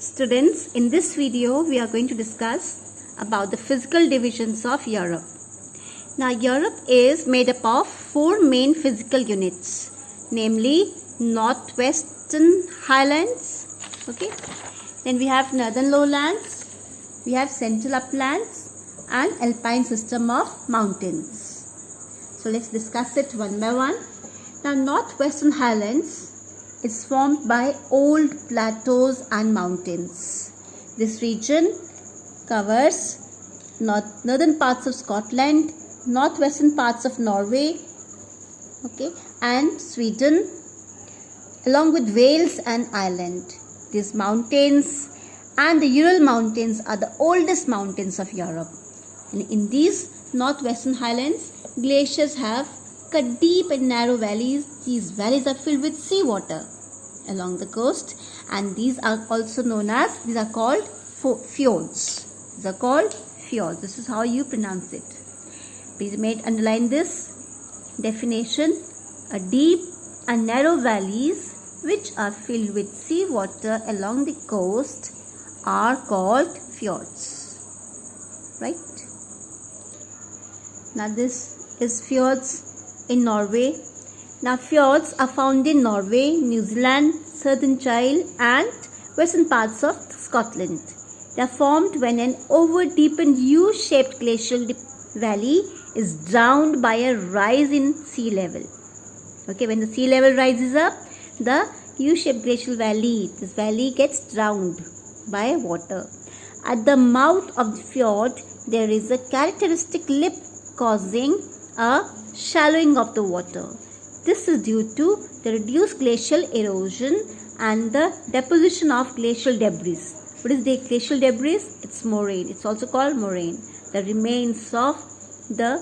Students, in this video we are going to discuss about the physical divisions of Europe. Now Europe is made up of four main physical units, namely Northwestern Highlands, then we have Northern Lowlands, we have Central Uplands and Alpine system of mountains. So let's discuss it one by one. Now Northwestern Highlands is formed by old plateaus and mountains. This region covers northern parts of Scotland, northwestern parts of Norway, and Sweden, along with Wales and Ireland. These mountains and the Ural Mountains are the oldest mountains of Europe. And in these Northwestern Highlands, glaciers have cut deep and narrow valleys. These valleys are filled with seawater along the coast, and these are also known as, these are called fjords. These are called fjords. This is how you pronounce it. Please underline this definition. A deep and narrow valleys which are filled with seawater along the coast are called fjords. Right? Now this is fjords in Norway. Now fjords are found in Norway, New Zealand, Southern Chile and western parts of Scotland. They are formed when an over-deepened U-shaped glacial valley is drowned by a rise in sea level. When the sea level rises up, the U-shaped glacial valley, this valley gets drowned by water. At the mouth of the fjord, there is a characteristic lip causing a shallowing of the water. This is due to the reduced glacial erosion and the deposition of glacial debris. What is the glacial debris? It's moraine. It's also called moraine. The remains of the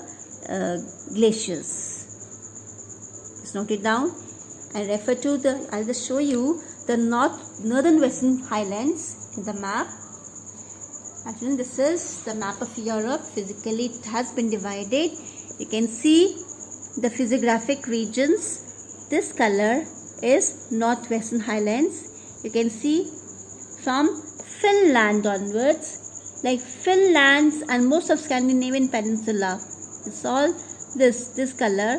glaciers. Just note it down and refer to the, I'll just show you the northern western highlands in the map. Actually, this is the map of Europe. Physically, it has been divided. You can see the physiographic regions. This color is Northwestern Highlands. You can see from Finland onwards, like Finland and most of Scandinavian peninsula. It's all this color.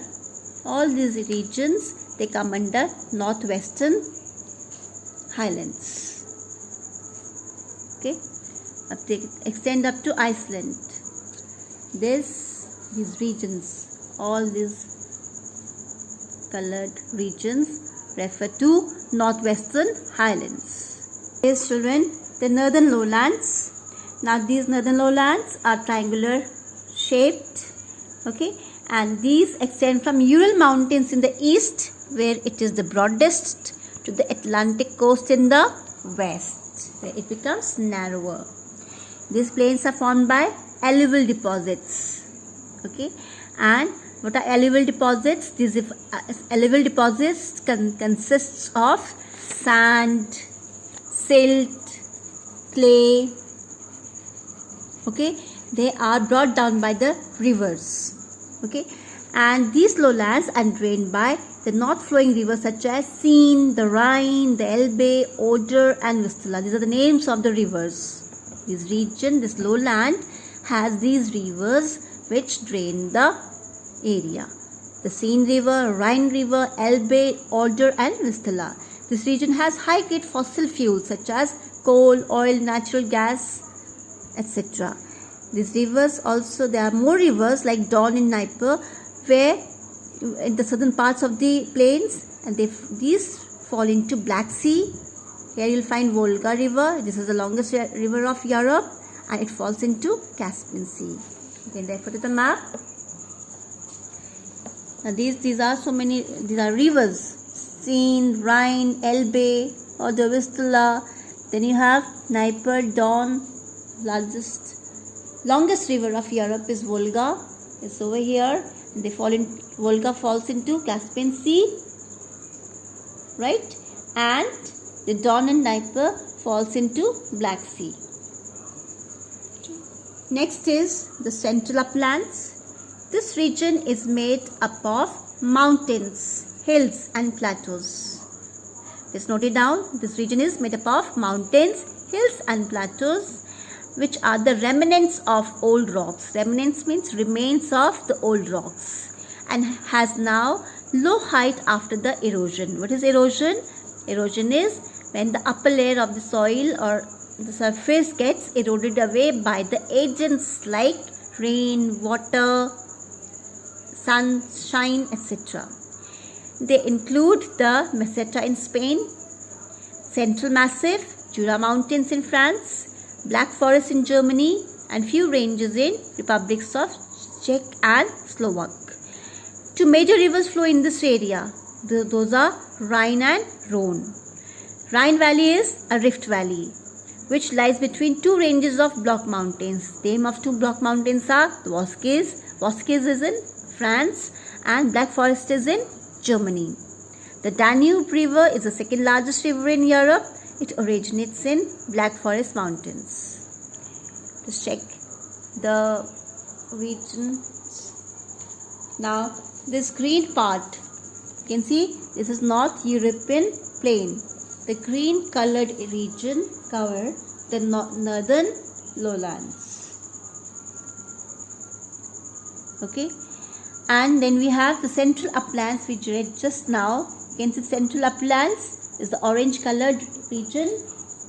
All these regions, they come under Northwestern Highlands. They extend up to Iceland. These regions, all these colored regions refer to Northwestern Highlands. Yes, children, the Northern Lowlands. Now these Northern Lowlands are triangular shaped, and these extend from Ural Mountains in the east, where it is the broadest, to the Atlantic coast in the west, where it becomes narrower. These plains are formed by alluvial deposits. And what are alluvial deposits? These alluvial deposits consists of sand, silt, clay. They are brought down by the rivers. And these lowlands are drained by the north-flowing rivers such as Seine, the Rhine, the Elbe, Oder, and Vistula. These are the names of the rivers. This region, this lowland, has these rivers which drain the area. The Seine River, Rhine River, Elbe, Oder and Vistula. This region has high-grade fossil fuels such as coal, oil, natural gas, etc. These rivers also, there are more rivers like Don and Dnieper, where in the southern parts of the plains, and these fall into Black Sea. Here you will find Volga River. This is the longest river of Europe, and it falls into Caspian Sea. You can refer to the map. Now these are so many. These are rivers: Seine, Rhine, Elbe, Oder, Vistula. Then you have Dnieper, Don. Longest river of Europe is Volga. It's over here. They fall in. Volga falls into Caspian Sea, right? And the Don and Dnieper falls into Black Sea. Next is the Central Uplands. This region is made up of mountains, hills and plateaus. Just note it down. This region is made up of mountains, hills and plateaus, which are the remnants of old rocks. Remnants means remains of the old rocks, and has now low height after the erosion. What is erosion? Erosion is when the upper layer of the soil or the surface gets eroded away by the agents like rain, water, sunshine, etc. They include the Meseta in Spain, Central Massif, Jura Mountains in France, Black Forest in Germany, and few ranges in republics of Czech and Slovak. Two major rivers flow in this area. Those are Rhine and Rhone. Rhine Valley is a rift valley which lies between two ranges of block mountains. The name of two block mountains are the Vosges. Vosges is in France and Black Forest is in Germany. The Danube River is the second largest river in Europe. It originates in Black Forest Mountains. Just check the regions. Now this green part, you can see this is North European plain. The green colored region cover the northern lowlands. Okay, and then we have the central uplands which read just now. You can see central uplands is the orange colored region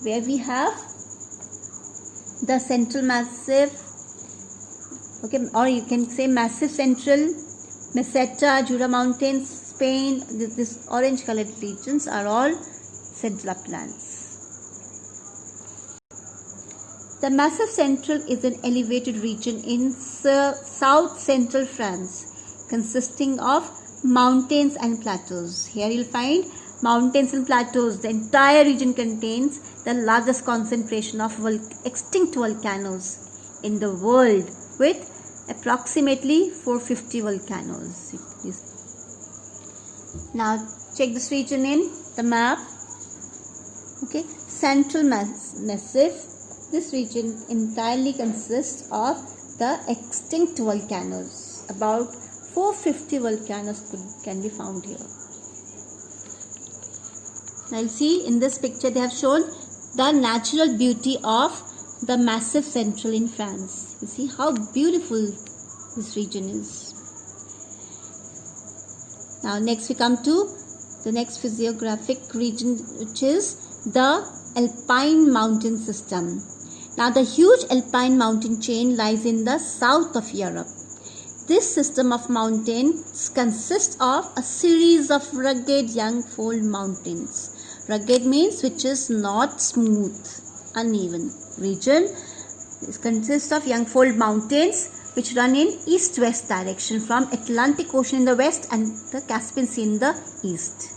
where we have the central massif, okay, or you can say massive central, Meseta, Jura Mountains, Spain. This orange colored regions are all central uplands. The Massif Central is an elevated region in south central France consisting of mountains and plateaus. Here you'll find mountains and plateaus. The entire region contains the largest concentration of extinct volcanoes in the world, with approximately 450 volcanoes. Now check this region in the map. Okay, Central Massif. This region entirely consists of the extinct volcanoes. About 450 volcanoes can be found here. Now you'll see in this picture they have shown the natural beauty of the Massif Central in France. You see how beautiful this region is. Now next we come to the next physiographic region, which is the Alpine mountain system. Now the huge Alpine mountain chain lies in the south of Europe. This system of mountains consists of a series of rugged young fold mountains. Rugged means which is not smooth, uneven. Region consists of young fold mountains which run in east-west direction from Atlantic Ocean in the west and the Caspian Sea in the east.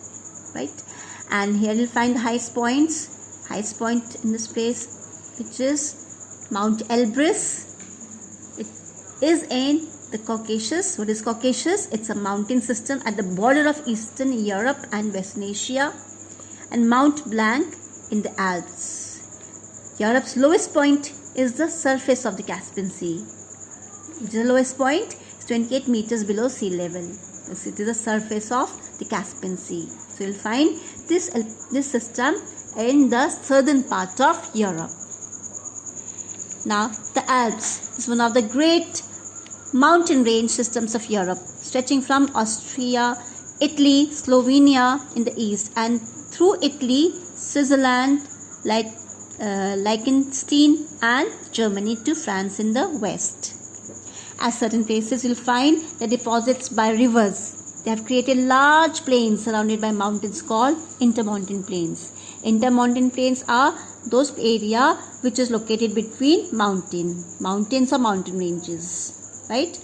Right? And here you'll find the highest points. Highest point in this place, which is Mount Elbrus. It is in the Caucasus. What is Caucasus? It's a mountain system at the border of Eastern Europe and Western Asia. And Mount Blanc in the Alps. Europe's lowest point is the surface of the Caspian Sea. Which is the lowest point? It's 28 meters below sea level. It is the surface of the Caspian Sea. So you'll find this system in the southern part of Europe. Now the Alps is one of the great mountain range systems of Europe, stretching from Austria, Italy, Slovenia in the east, and through Italy, Switzerland, Liechtenstein, and Germany to France in the west. At certain places, you'll find the deposits by rivers. They have created large plains surrounded by mountains called intermountain plains. Intermountain plains are those area which is located between mountains or mountain ranges, right?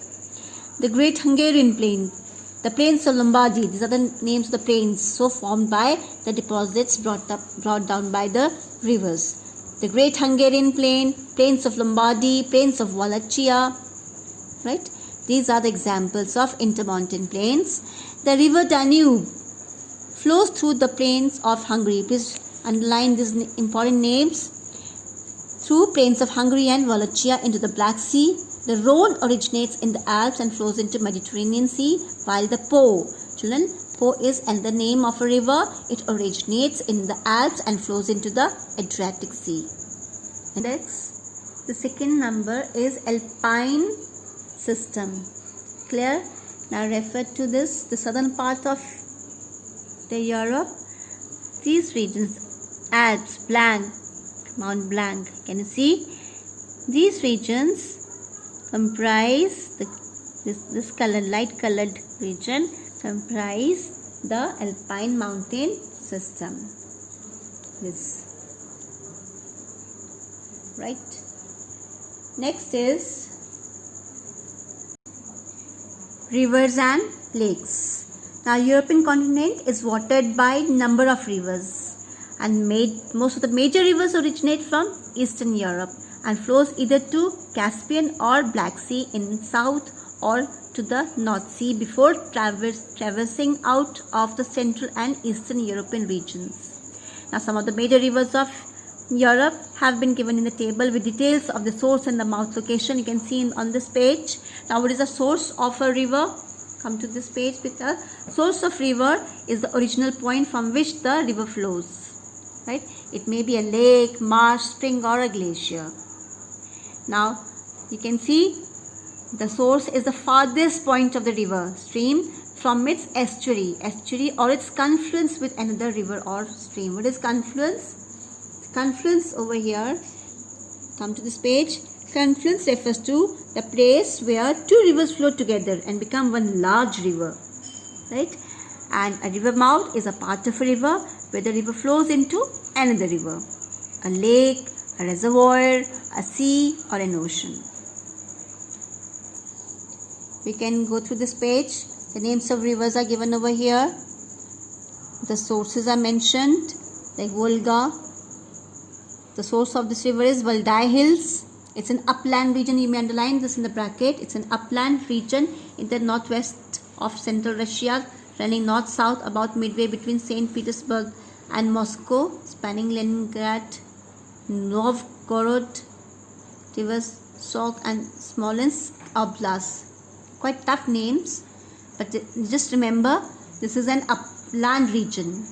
The Great Hungarian Plain, the plains of Lombardy, these are the names of the plains so formed by the deposits brought down by the rivers. The Great Hungarian Plain, plains of Lombardy, plains of Wallachia, right? These are the examples of intermountain plains. The river Danube flows through the plains of Hungary. Please underline these important names. Through plains of Hungary and Wallachia into the Black Sea. The Rhone originates in the Alps and flows into Mediterranean Sea, while the Po, children, Po is the name of a river. It originates in the Alps and flows into the Adriatic Sea. Next, the second number is alpine system. Clear? Now refer to this, the southern part of the Europe. These regions, Alps, Blanc, Mount Blanc. Can you see? These regions comprise this color, light colored region comprise the alpine mountain system. This. Right. Next is rivers and lakes. Now European continent is watered by number of rivers, and most of the major rivers originate from Eastern Europe and flows either to Caspian or Black Sea in south or to the North Sea before traversing out of the Central and Eastern European regions. Now some of the major rivers of Europe have been given in the table with details of the source and the mouth location. You can see on this page. Now what is the source of a river? Come to this page, because source of river is the original point from which the river flows. Right? It may be a lake, marsh, spring or a glacier. Now you can see the source is the farthest point of the river stream from its estuary or its confluence with another river or stream. What is confluence? Confluence over here, come to this page. Confluence refers to the place where two rivers flow together and become one large river, right? And a river mouth is a part of a river where the river flows into another river, a lake, a reservoir, a sea or an ocean. We can go through this page. The names of rivers are given over here. The sources are mentioned, like Volga. The source of this river is Valdai Hills. It's an upland region. You may underline this in the bracket. It's an upland region in the northwest of central Russia, running north-south about midway between St. Petersburg and Moscow, spanning Leningrad, Novgorod, Tversk and Smolensk Oblast. Quite tough names, but just remember this is an upland region,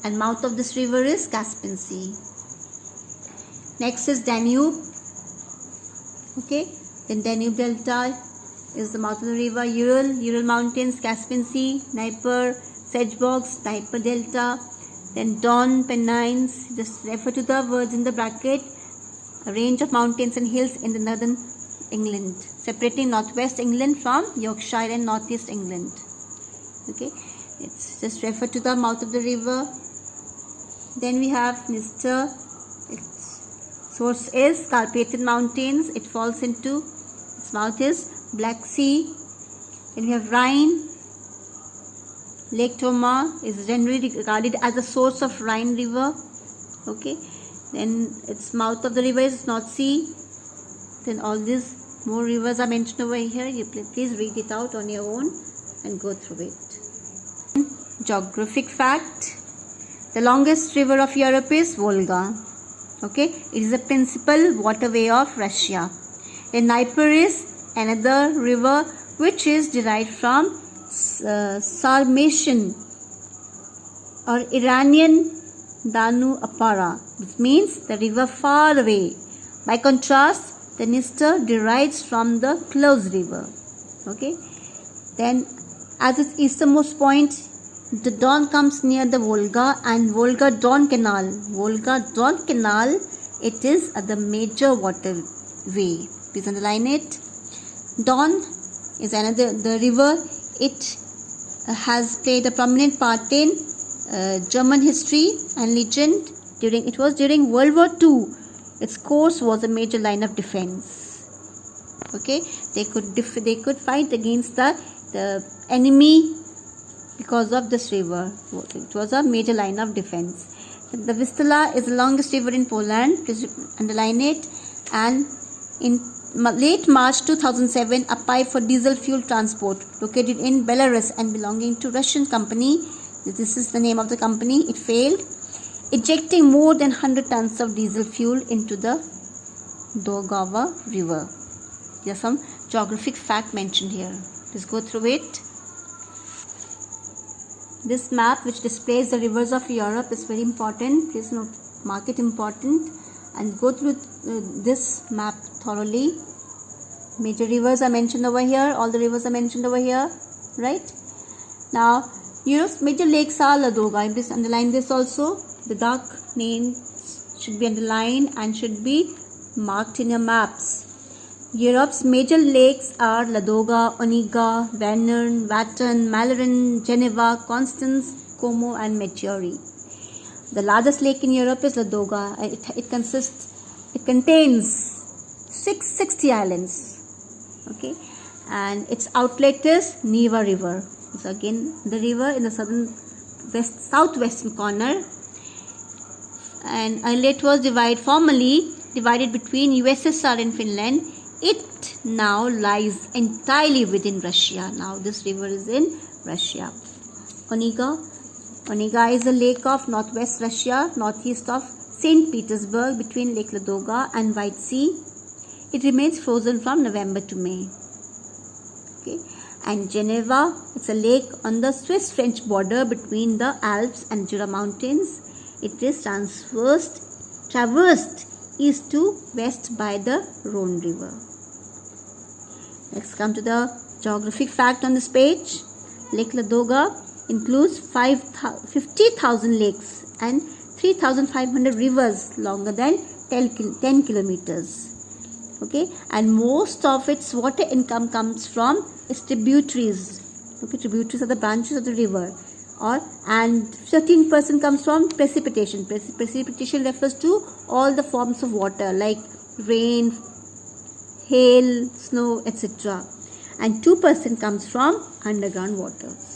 and mouth of this river is Caspian Sea. Next is Danube. Okay, then Danube Delta is the mouth of the river. Ural Mountains, Caspian Sea, Dnieper, Sedge-Bogs, Dnieper Delta. Then Don, Pennines. Just refer to the words in the bracket. A range of mountains and hills in the northern England, separating northwest England from Yorkshire and northeast England. Okay, it's just refer to the mouth of the river. Then we have Dniester. Source is Carpathian Mountains. It falls into, its mouth is Black Sea. Then we have Rhine. Lake Toma is generally regarded as the source of Rhine River. Okay. Then its mouth of the river is North Sea. Then all these more rivers are mentioned over here. You please read it out on your own and go through it. Geographic fact. The longest river of Europe is Volga. Okay, it is the principal waterway of Russia. The Dnieper is another river which is derived from Sarmatian or Iranian Danu Apara. This means the river far away. By contrast, the Dniester derives from the close river. Okay, then as its easternmost point, the Don comes near the Volga and Volga-Don Canal. Volga-Don Canal, it is the major waterway. Please underline it. Don is another the river. It has played a prominent part in German history and legend. During World War II, its course was a major line of defense. Okay, they could fight against the enemy. Because of this river, it was a major line of defense. The Vistula is the longest river in Poland. Please underline it. And in late March 2007, a pipe for diesel fuel transport located in Belarus and belonging to Russian company, this is the name of the company, it failed, ejecting more than 100 tons of diesel fuel into the Daugava River. There are some geographic fact mentioned here. Let's go through it. This map which displays the rivers of Europe is very important. Please note, mark it important. and go through this map thoroughly. Major rivers are mentioned over here. All the rivers are mentioned over here, right? Now, Europe's major lakes are Ladoga. Please underline this also. The dark names should be underlined and should be marked in your maps. Europe's major lakes are Ladoga, Onega, Vänern, Vättern, Mälaren, Geneva, Constance, Como and Maggiore. The largest lake in Europe is Ladoga. It contains 660 islands. Okay, and its outlet is Neva River. So again, the river in the southwestern corner, and earlier it was formerly divided between USSR and Finland. It now lies entirely within Russia. Now this river is in Russia. Onega is a lake of northwest Russia, northeast of St. Petersburg, between Lake Ladoga and White Sea. It remains frozen from November to May. Okay. And Geneva, it's a lake on the Swiss-French border between the Alps and Jura Mountains. It is traversed east to west by the Rhone River. Let's come to the geographic fact on this page. Lake Ladoga includes 50,000 lakes and 3,500 rivers longer than 10 kilometers. Okay, and most of its water income comes from its tributaries. Okay, tributaries are the branches of the river. And 13% comes from precipitation. Precipitation refers to all the forms of water like rain, hail, snow, etc. And 2% comes from underground waters.